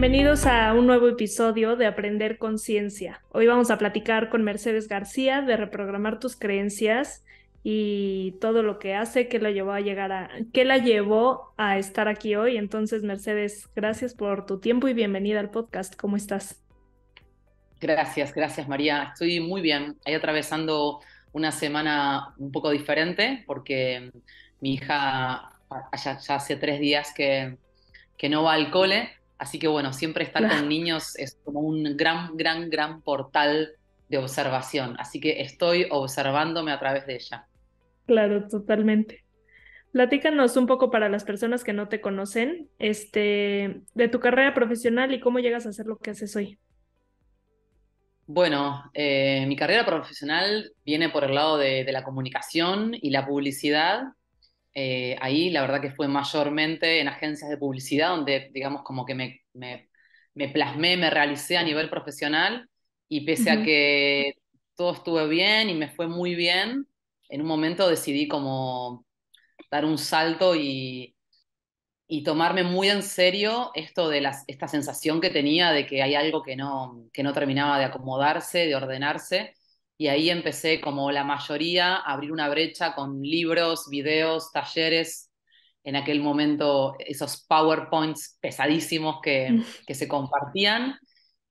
Bienvenidos a un nuevo episodio de Aprender Conciencia. Hoy vamos a platicar con Mercedes García de reprogramar tus creencias y todo lo que hace, qué la llevó a estar aquí hoy. Entonces, Mercedes, gracias por tu tiempo y bienvenida al podcast. ¿Cómo estás? Gracias María. Estoy muy bien. Ahí atravesando una semana un poco diferente porque mi hija ya hace 3 días que no va al cole, así que bueno, siempre estar con Claro, niños es como un gran portal de observación. Así que estoy observándome a través de ella. claro, totalmente. Platícanos un poco para las personas que no te conocen, de tu carrera profesional y cómo llegas a hacer lo que haces hoy. Bueno, mi carrera profesional viene por el lado de la comunicación y la publicidad. Ahí la verdad que fue mayormente en agencias de publicidad, donde digamos como que me plasmé, me realicé a nivel profesional y pese a Ujú. que todo estuvo bien y me fue muy bien, en un momento decidí como dar un salto y tomarme muy en serio esto de esta sensación que tenía de que hay algo que no terminaba de acomodarse, de ordenarse. Y ahí empecé, como la mayoría, a abrir una brecha con libros, videos, talleres. En aquel momento, esos PowerPoints pesadísimos que se compartían.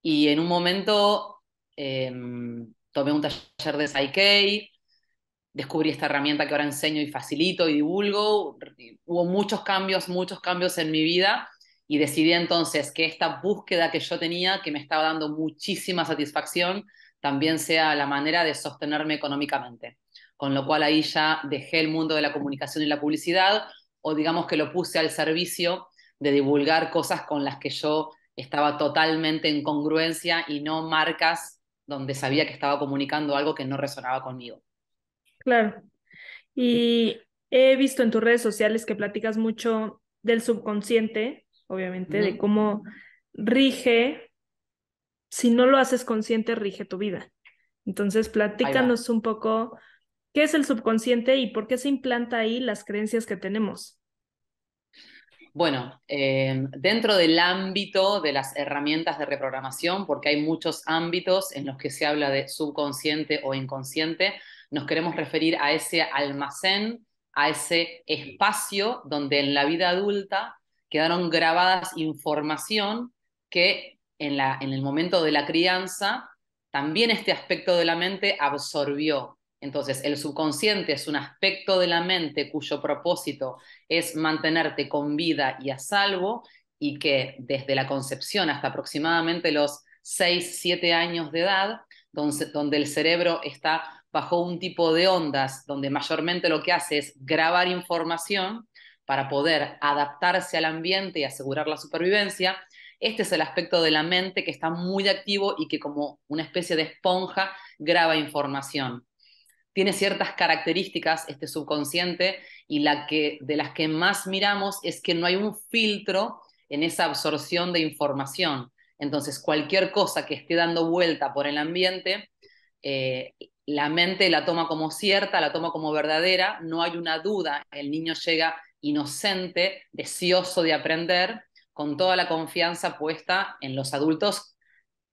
Y en un momento eh, tomé un taller de Psyche, descubrí esta herramienta que ahora enseño y facilito y divulgo. Hubo muchos cambios en mi vida y decidí entonces que esta búsqueda que yo tenía, que me estaba dando muchísima satisfacción, también sea la manera de sostenerme económicamente. Con lo cual ahí ya dejé el mundo de la comunicación y la publicidad, o digamos que lo puse al servicio de divulgar cosas con las que yo estaba totalmente en congruencia y no marcas donde sabía que estaba comunicando algo que no resonaba conmigo. Claro. Y he visto en tus redes sociales que platicas mucho del subconsciente, obviamente, de Ujú. cómo rige, si no lo haces consciente, rige tu vida. Entonces, Ahí va. platícanos un poco qué es el subconsciente y por qué se implanta ahí las creencias que tenemos. Bueno, dentro del ámbito de las herramientas de reprogramación, porque hay muchos ámbitos en los que se habla de subconsciente o inconsciente, nos queremos referir a ese almacén, a ese espacio donde en la vida adulta quedaron grabadas información que en el momento de la crianza también este aspecto de la mente absorbió. Entonces, el subconsciente es un aspecto de la mente cuyo propósito es mantenerte con vida y a salvo, y que desde la concepción hasta aproximadamente los 6 7 años de edad, donde el cerebro está bajo un tipo de ondas, donde mayormente lo que hace es grabar información para poder adaptarse al ambiente y asegurar la supervivencia. Este es el aspecto de la mente que está muy activo y que como una especie de esponja graba información. Tiene ciertas características este subconsciente y de las que más miramos es que no hay un filtro en esa absorción de información. Entonces, cualquier cosa que esté dando vuelta por el ambiente, eh, la mente la toma como cierta, la toma como verdadera, no hay una duda, el niño llega inocente, deseoso de aprender, con toda la confianza puesta en los adultos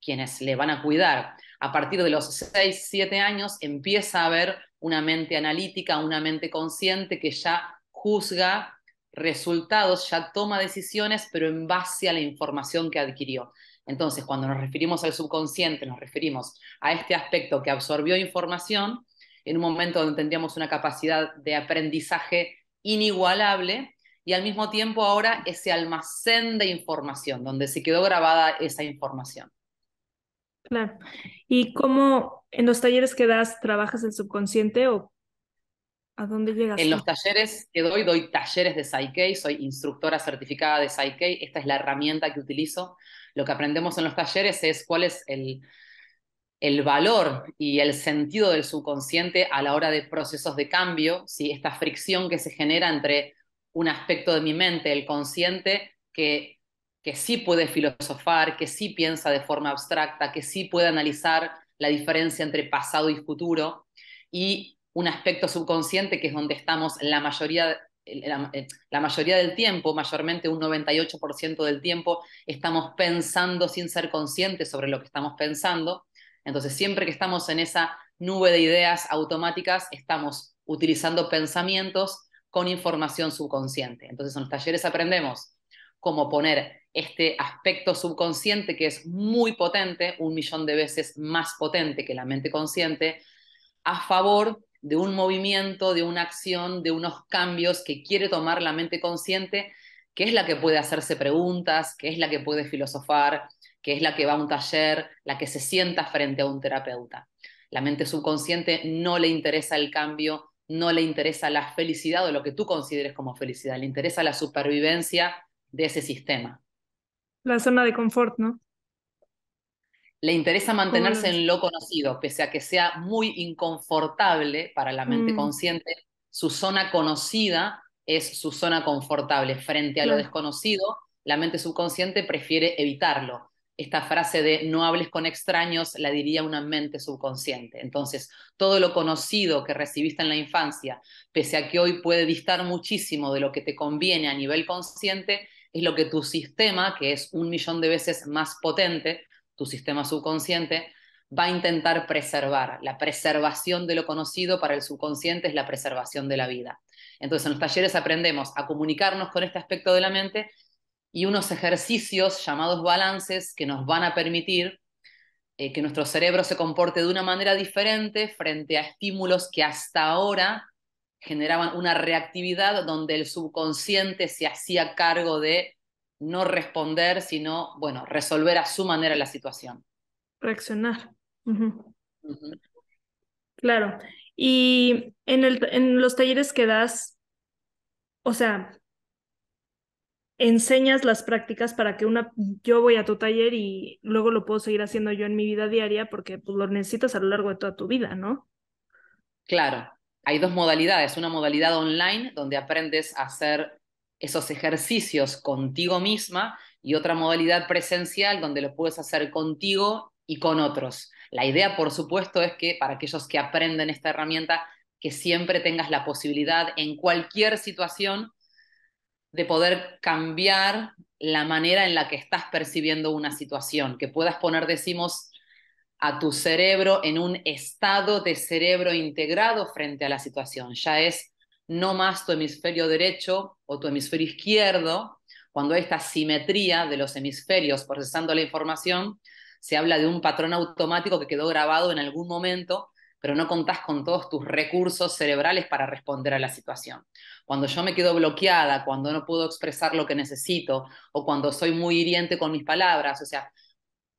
quienes le van a cuidar. A partir de los 6 7 años empieza a haber una mente analítica, una mente consciente que ya juzga resultados, ya toma decisiones, pero en base a la información que adquirió. Entonces, cuando nos referimos al subconsciente, nos referimos a este aspecto que absorbió información en un momento donde tendríamos una capacidad de aprendizaje inigualable y al mismo tiempo ahora ese almacén de información donde se quedó grabada esa información. Claro. ¿Y cómo en los talleres que das trabajas el subconsciente o a dónde llegas En tú? los talleres que doy talleres de Psyche, soy instructora certificada de Psyche, esta es la herramienta que utilizo. Lo que aprendemos en los talleres es cuál es el valor y el sentido del subconsciente a la hora de procesos de cambio, ¿sí? Esta fricción que se genera entre un aspecto de mi mente, el consciente, que sí puede filosofar, que sí piensa de forma abstracta, que sí puede analizar la diferencia entre pasado y futuro, y un aspecto subconsciente que es donde estamos la mayoría la mayoría del tiempo, mayormente un 98% del tiempo, estamos pensando sin ser conscientes sobre lo que estamos pensando. Entonces, siempre que estamos en esa nube de ideas automáticas, estamos utilizando pensamientos con información subconsciente. Entonces, en los talleres aprendemos cómo poner este aspecto subconsciente que es muy potente, 1.000.000 de veces más potente que la mente consciente, a favor de un movimiento, de una acción, de unos cambios que quiere tomar la mente consciente, que es la que puede hacerse preguntas, que es la que puede filosofar, que es la que va a un taller, la que se sienta frente a un terapeuta. La mente subconsciente no le interesa el cambio, no le interesa la felicidad o lo que tú consideres como felicidad, le interesa la supervivencia de ese sistema. La zona de confort, ¿no? Le interesa ¿Cómo lo mantenerse ves? en lo conocido, pese a que sea muy inconfortable para la mente Mm, consciente, su zona conocida es su zona confortable. Frente a lo claro, desconocido, la mente subconsciente prefiere evitarlo. Esta frase de no hables con extraños la diría una mente subconsciente. Entonces, todo lo conocido que recibiste en la infancia, pese a que hoy puede distar muchísimo de lo que te conviene a nivel consciente, es lo que tu sistema, que es 1.000.000 de veces más potente, tu sistema subconsciente, va a intentar preservar. La preservación de lo conocido para el subconsciente es la preservación de la vida. Entonces, en los talleres aprendemos a comunicarnos con este aspecto de la mente y unos ejercicios llamados balances que nos van a permitir que nuestro cerebro se comporte de una manera diferente frente a estímulos que hasta ahora generaban una reactividad donde el subconsciente se hacía cargo de no responder, sino, bueno, resolver a su manera la situación. reaccionar. Ujú, Ujú. claro. Y en los talleres que das, o sea, enseñas las prácticas para que yo voy a tu taller y luego lo puedo seguir haciendo yo en mi vida diaria porque pues, lo necesitas a lo largo de toda tu vida, ¿no? Claro, hay dos modalidades. Una modalidad online donde aprendes a hacer esos ejercicios contigo misma y otra modalidad presencial donde lo puedes hacer contigo y con otros. La idea, por supuesto, es que para aquellos que aprenden esta herramienta, que siempre tengas la posibilidad en cualquier situación de poder cambiar la manera en la que estás percibiendo una situación, que puedas poner, decimos, a tu cerebro en un estado de cerebro integrado frente a la situación. Ya es no más tu hemisferio derecho o tu hemisferio izquierdo. Cuando hay esta simetría de los hemisferios procesando la información, se habla de un patrón automático que quedó grabado en algún momento, pero no contás con todos tus recursos cerebrales para responder a la situación. Cuando yo me quedo bloqueada, cuando no puedo expresar lo que necesito, o cuando soy muy hiriente con mis palabras, o sea,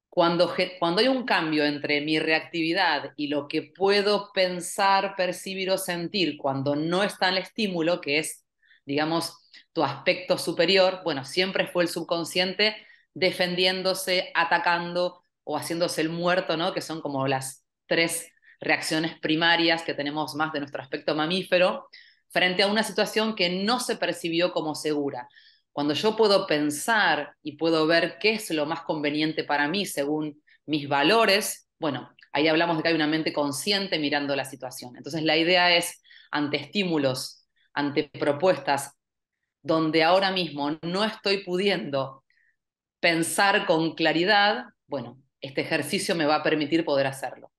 cuando hay un cambio entre mi reactividad y lo que puedo pensar, percibir o sentir cuando no está el estímulo, que es, digamos, tu aspecto superior, bueno, siempre fue el subconsciente defendiéndose, atacando o haciéndose el muerto, ¿no? Que son como las tres reacciones primarias que tenemos más de nuestro aspecto mamífero, frente a una situación que no se percibió como segura. Cuando yo puedo pensar y puedo ver qué es lo más conveniente para mí según mis valores, bueno, ahí hablamos de que hay una mente consciente mirando la situación. Entonces la idea es, ante estímulos, ante propuestas donde ahora mismo no estoy pudiendo pensar con claridad, bueno, este ejercicio me va a permitir poder hacerlo.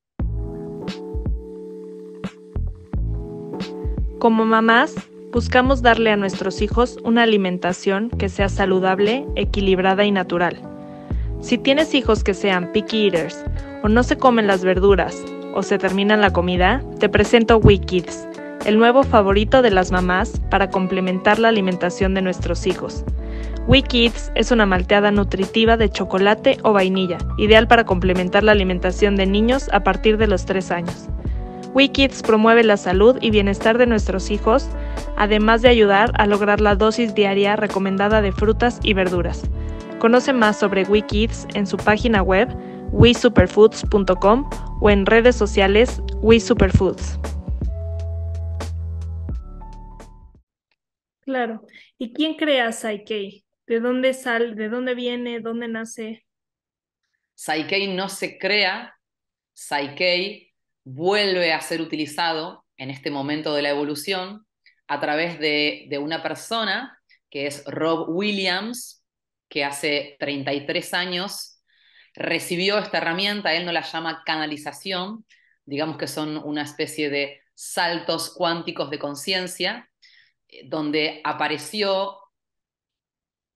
Como mamás, buscamos darle a nuestros hijos una alimentación que sea saludable, equilibrada y natural. Si tienes hijos que sean picky eaters, o no se comen las verduras, o se terminan la comida, te presento WeKids, el nuevo favorito de las mamás para complementar la alimentación de nuestros hijos. WeKids es una malteada nutritiva de chocolate o vainilla, ideal para complementar la alimentación de niños a partir de los 3 años. WeKids promueve la salud y bienestar de nuestros hijos, además de ayudar a lograr la dosis diaria recomendada de frutas y verduras. Conoce más sobre WeKids en su página web wesuperfoods.com o en redes sociales WeSuperfoods. Claro. ¿Y quién crea Psyche? ¿De dónde sale? ¿De dónde viene? ¿Dónde nace? Psyche no se crea, Psyche vuelve a ser utilizado en este momento de la evolución a través de una persona que es Rob Williams, que hace 33 años recibió esta herramienta. Él no la llama canalización, digamos que son una especie de saltos cuánticos de conciencia, donde apareció.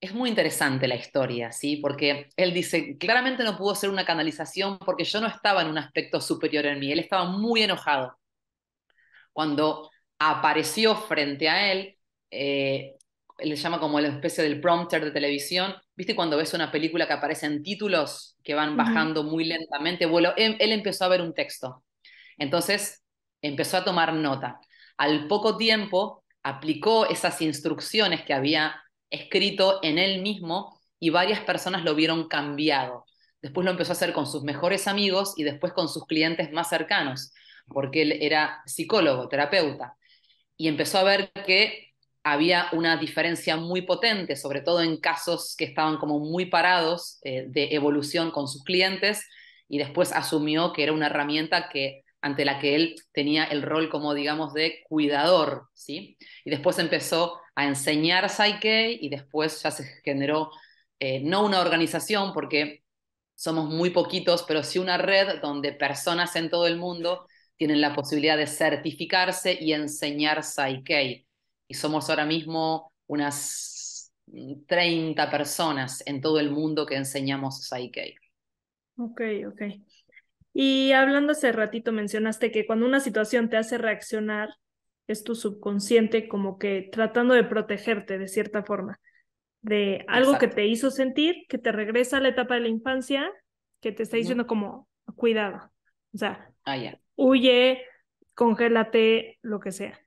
Es muy interesante la historia, ¿sí? Porque él dice, claramente no pudo ser una canalización porque yo no estaba en un aspecto superior en mí, él estaba muy enojado. Cuando apareció frente a él, él le llama como la especie del prompter de televisión, ¿viste cuando ves una película que aparecen títulos que van Ujú. bajando muy lentamente? Bueno, él empezó a ver un texto, entonces empezó a tomar nota. Al poco tiempo aplicó esas instrucciones que había escrito en él mismo y varias personas lo vieron cambiado. Después lo empezó a hacer con sus mejores amigos y después con sus clientes más cercanos, porque él era psicólogo, terapeuta, y empezó a ver que había una diferencia muy potente, sobre todo en casos que estaban como muy parados de evolución con sus clientes, y después asumió que era una herramienta ante la que él tenía el rol como, digamos, de cuidador, ¿sí? Y después empezó a enseñar Psyche y después ya se generó, no una organización, porque somos muy poquitos, pero sí una red donde personas en todo el mundo tienen la posibilidad de certificarse y enseñar Psyche. Y somos ahora mismo unas 30 personas en todo el mundo que enseñamos Psyche. Ok, ok. Y hablando hace ratito, mencionaste que cuando una situación te hace reaccionar, es tu subconsciente como que tratando de protegerte de cierta forma, de algo que Exacto. te hizo sentir, que te regresa a la etapa de la infancia, que te está Ujú. diciendo como, cuidado, o sea, Ah, ya. huye, congélate, lo que sea.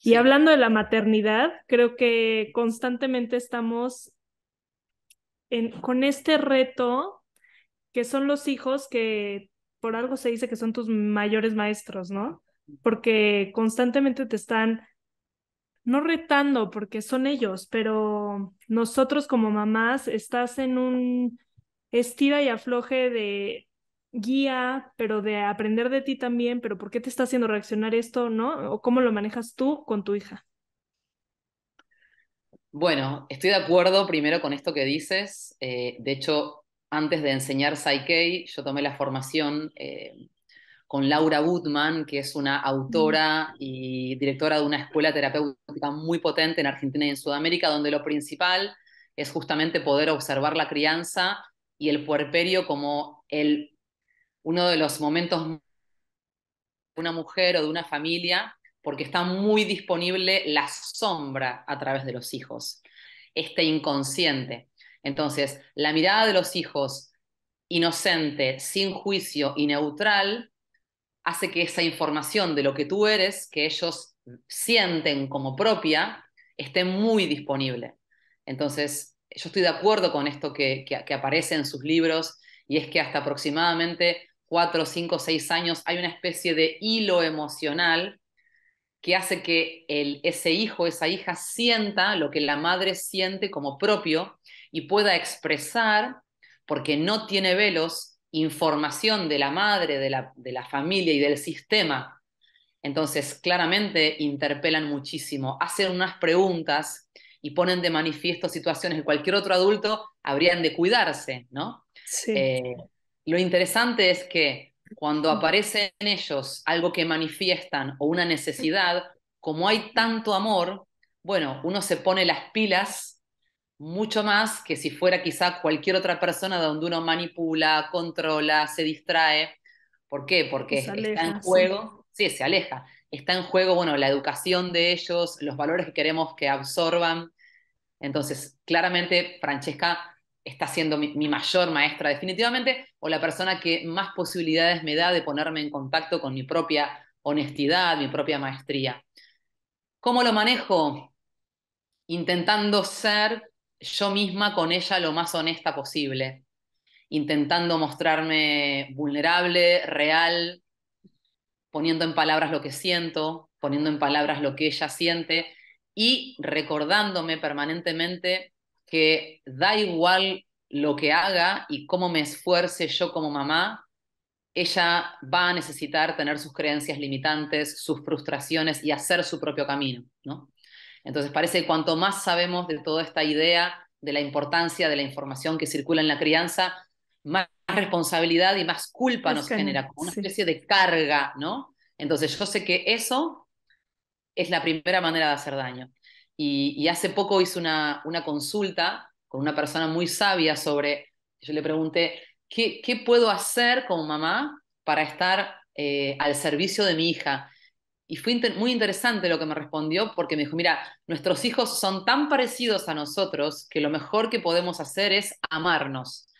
Y Sí. hablando de la maternidad, creo que constantemente estamos con este reto que son los hijos que por algo se dice que son tus mayores maestros, ¿no? Porque constantemente te están, no retando, porque son ellos, pero nosotros como mamás estás en un estira y afloje de guía, pero de aprender de ti también, pero ¿por qué te está haciendo reaccionar esto, no? O cómo lo manejas tú con tu hija. Bueno, estoy de acuerdo primero con esto que dices. De hecho, antes de enseñar Psyche, yo tomé la formación con Laura Gutman, que es una Mm. autora y directora de una escuela terapéutica muy potente en Argentina y en Sudamérica, donde lo principal es justamente poder observar la crianza y el puerperio como uno de los momentos de una mujer o de una familia, porque está muy disponible la sombra a través de los hijos, este inconsciente. Entonces, la mirada de los hijos inocente, sin juicio y neutral, hace que esa información de lo que tú eres, que ellos sienten como propia, esté muy disponible. Entonces, yo estoy de acuerdo con esto que aparece en sus libros, y es que hasta aproximadamente 4, 5, 6 años hay una especie de hilo emocional que hace que ese hijo, esa hija sienta lo que la madre siente como propio y pueda expresar, porque no tiene velos, información de la madre, de la familia y del sistema. Entonces, claramente interpelan muchísimo, hacen unas preguntas y ponen de manifiesto situaciones que cualquier otro adulto habrían de cuidarse, ¿no? Sí. Eh, lo interesante es que cuando aparece en ellos algo que manifiestan o una necesidad, como hay tanto amor, bueno, uno se pone las pilas mucho más que si fuera quizá cualquier otra persona donde uno manipula, controla, se distrae. ¿Por qué? Pues Porque está en aleja, sí. juego, sí, se aleja, está en juego, bueno, la educación de ellos, los valores que queremos que absorban. Entonces, claramente, Francesca está siendo mi mayor maestra definitivamente, o la persona que más posibilidades me da de ponerme en contacto con mi propia honestidad, mi propia maestría. ¿Cómo lo manejo? Intentando ser yo misma con ella lo más honesta posible, intentando mostrarme vulnerable, real, poniendo en palabras lo que siento, poniendo en palabras lo que ella siente y recordándome permanentemente que da igual lo que haga y cómo me esfuerce yo como mamá, ella va a necesitar tener sus creencias limitantes, sus frustraciones y hacer su propio camino, ¿no? Entonces parece que cuanto más sabemos de toda esta idea de la importancia de la información que circula en la crianza, más responsabilidad y más culpa Es nos genera, cañón, como una sí. especie de carga, ¿no? Entonces yo sé que eso es la primera manera de hacer daño. Y hace poco hice una consulta con una persona muy sabia sobre, yo le pregunté, ¿qué puedo hacer como mamá para estar al servicio de mi hija? Y fue muy interesante lo que me respondió porque me dijo, mira, nuestros hijos son tan parecidos a nosotros que lo mejor que podemos hacer es amarnos.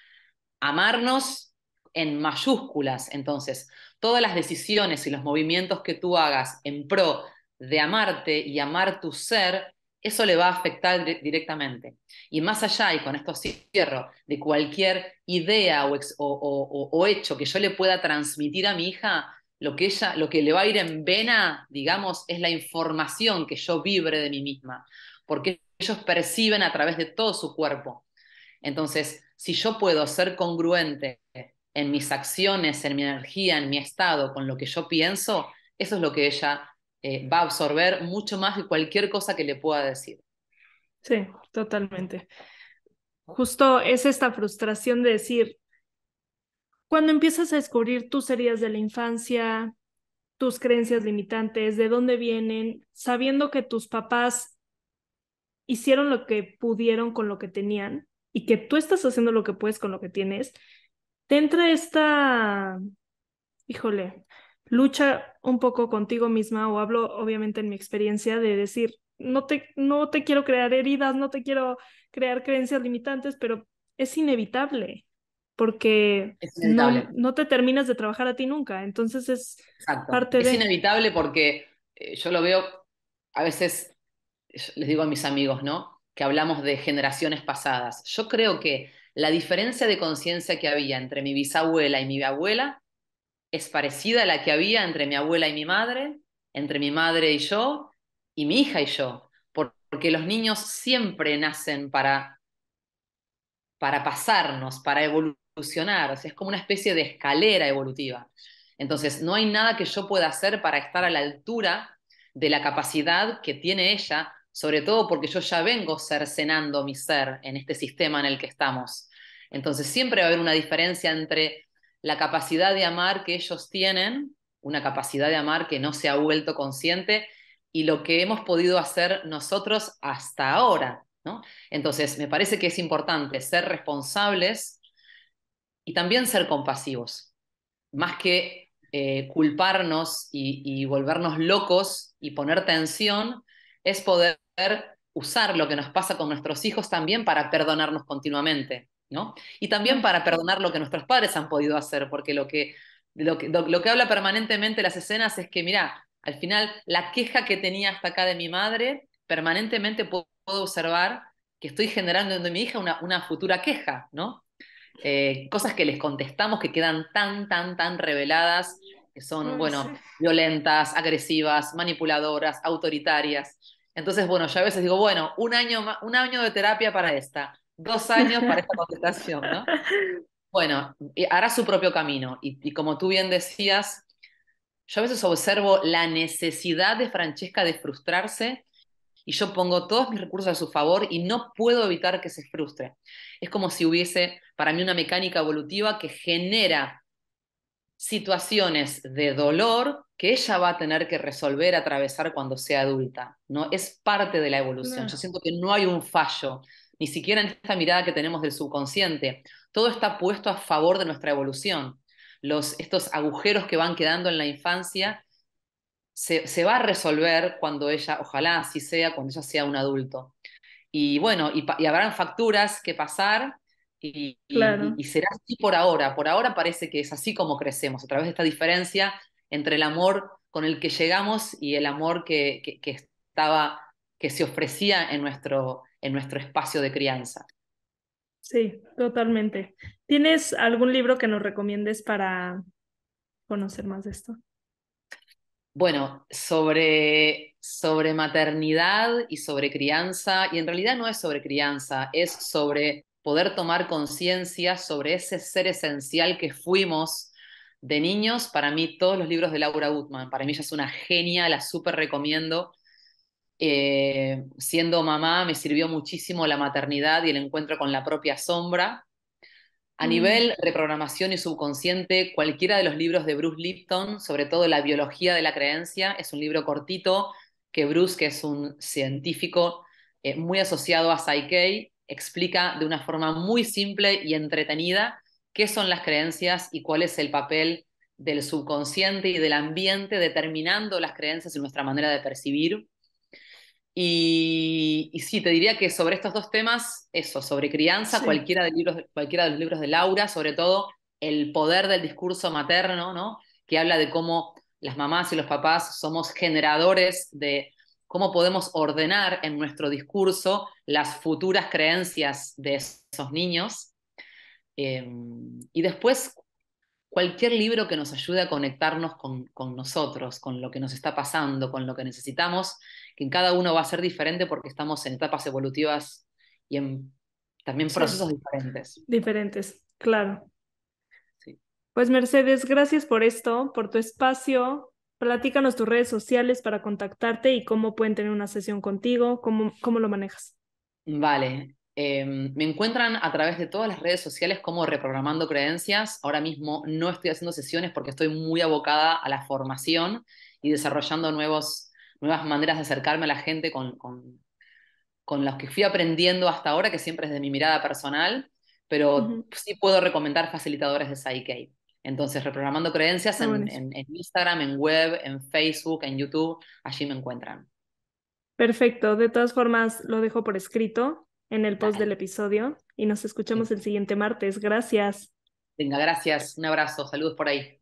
Amarnos en mayúsculas. Entonces, todas las decisiones y los movimientos que tú hagas en pro de amarte y amar tu ser, eso le va a afectar directamente. Y más allá, y con esto cierro, de cualquier idea o hecho que yo le pueda transmitir a mi hija, lo que le va a ir en vena, digamos, es la información que yo vibre de mí misma, porque ellos perciben a través de todo su cuerpo. Entonces, si yo puedo ser congruente en mis acciones, en mi energía, en mi estado, con lo que yo pienso, eso es lo que ella va a absorber mucho más que cualquier cosa que le pueda decir. Sí, totalmente. Justo es esta frustración de decir, cuando empiezas a descubrir tus heridas de la infancia, tus creencias limitantes, de dónde vienen, sabiendo que tus papás hicieron lo que pudieron con lo que tenían y que tú estás haciendo lo que puedes con lo que tienes, te entra esta, híjole, lucha un poco contigo misma, o hablo obviamente en mi experiencia de decir, no te quiero crear heridas, no te quiero crear creencias limitantes, pero es inevitable porque Es inevitable. no te terminas de trabajar a ti nunca, entonces es Exacto. parte Es de... inevitable porque yo lo veo, a veces les digo a mis amigos, ¿no? Que hablamos de generaciones pasadas. Yo creo que la diferencia de conciencia que había entre mi bisabuela y mi abuela es parecida a la que había entre mi abuela y mi madre, entre mi madre y yo, y mi hija y yo, porque los niños siempre nacen para pasarnos, para evolucionar, o sea, es como una especie de escalera evolutiva. Entonces, no hay nada que yo pueda hacer para estar a la altura de la capacidad que tiene ella, sobre todo porque yo ya vengo cercenando mi ser en este sistema en el que estamos. Entonces, siempre va a haber una diferencia entre la capacidad de amar que ellos tienen, una capacidad de amar que no se ha vuelto consciente, y lo que hemos podido hacer nosotros hasta ahora, ¿no? Entonces, me parece que es importante ser responsables y también ser compasivos, más que culparnos y volvernos locos y poner tensión, es poder usar lo que nos pasa con nuestros hijos también para perdonarnos continuamente, ¿no? Y también Ah, para perdonar lo que nuestros padres han podido hacer, porque lo que habla permanentemente las escenas es que, mira, al final la queja que tenía hasta acá de mi madre, permanentemente puedo observar que estoy generando en mi hija una futura queja, ¿no? Cosas que les contestamos que quedan tan reveladas, que son, ay, sí. bueno, violentas, agresivas, manipuladoras, autoritarias. Entonces, bueno, yo a veces digo, bueno, un año de terapia para esta, 2 años para esta contestación, ¿no? Bueno, y hará su propio camino. Y como tú bien decías, yo a veces observo la necesidad de Francesca de frustrarse y yo pongo todos mis recursos a su favor y no puedo evitar que se frustre. Es como si hubiese para mí una mecánica evolutiva que genera situaciones de dolor que ella va a tener que resolver, atravesar cuando sea adulta, ¿no? Es parte de la evolución. Yo Claro. siento que no hay un fallo, ni siquiera en esta mirada que tenemos del subconsciente. Todo está puesto a favor de nuestra evolución. Estos agujeros que van quedando en la infancia se va a resolver cuando ella, ojalá así sea, cuando ella sea un adulto. Y bueno, y habrán facturas que pasar Claro. y será así por ahora. Por ahora parece que es así como crecemos, a través de esta diferencia entre el amor con el que llegamos y el amor que se ofrecía en nuestro espacio de crianza. Sí, totalmente. ¿Tienes algún libro que nos recomiendes para conocer más de esto? Bueno, sobre maternidad y sobre crianza, y en realidad no es sobre crianza, es sobre poder tomar conciencia sobre ese ser esencial que fuimos De niños, para mí todos los libros de Laura Gutman, para mí ella es una genia, la súper recomiendo. Siendo mamá me sirvió muchísimo la maternidad y el encuentro con la propia sombra. A Mm, nivel reprogramación y subconsciente, cualquiera de los libros de Bruce Lipton, sobre todo La biología de la creencia, es un libro cortito que Bruce, que es un científico muy asociado a Psyche, explica de una forma muy simple y entretenida qué son las creencias y cuál es el papel del subconsciente y del ambiente determinando las creencias y nuestra manera de percibir. Y sí, te diría que sobre estos dos temas, eso, sobre crianza, sí, cualquiera de los libros de Laura, sobre todo el poder del discurso materno, ¿no? Que habla de cómo las mamás y los papás somos generadores de cómo podemos ordenar en nuestro discurso las futuras creencias de esos niños. Eh, y después cualquier libro que nos ayude a conectarnos con nosotros, con lo que nos está pasando, con lo que necesitamos, que en cada uno va a ser diferente porque estamos en etapas evolutivas y en también sí, procesos diferentes. diferentes, claro. Sí. Pues Mercedes, gracias por esto, por tu espacio. Platícanos tus redes sociales para contactarte y cómo pueden tener una sesión contigo, cómo lo manejas. Vale. Me encuentran a través de todas las redes sociales como Reprogramando Creencias. Ahora mismo no estoy haciendo sesiones porque estoy muy abocada a la formación y desarrollando nuevas maneras de acercarme a la gente con los que fui aprendiendo hasta ahora, que siempre es de mi mirada personal, pero Ujú. sí puedo recomendar facilitadores de Psyche. Entonces, Reprogramando Creencias Ah, buenísimo. en Instagram, en web, en Facebook, en YouTube, allí me encuentran. Perfecto. De todas formas, lo dejo por escrito en el post del Dale. episodio y nos escuchamos el siguiente martes. Gracias. Venga, gracias. Un abrazo. Saludos por ahí.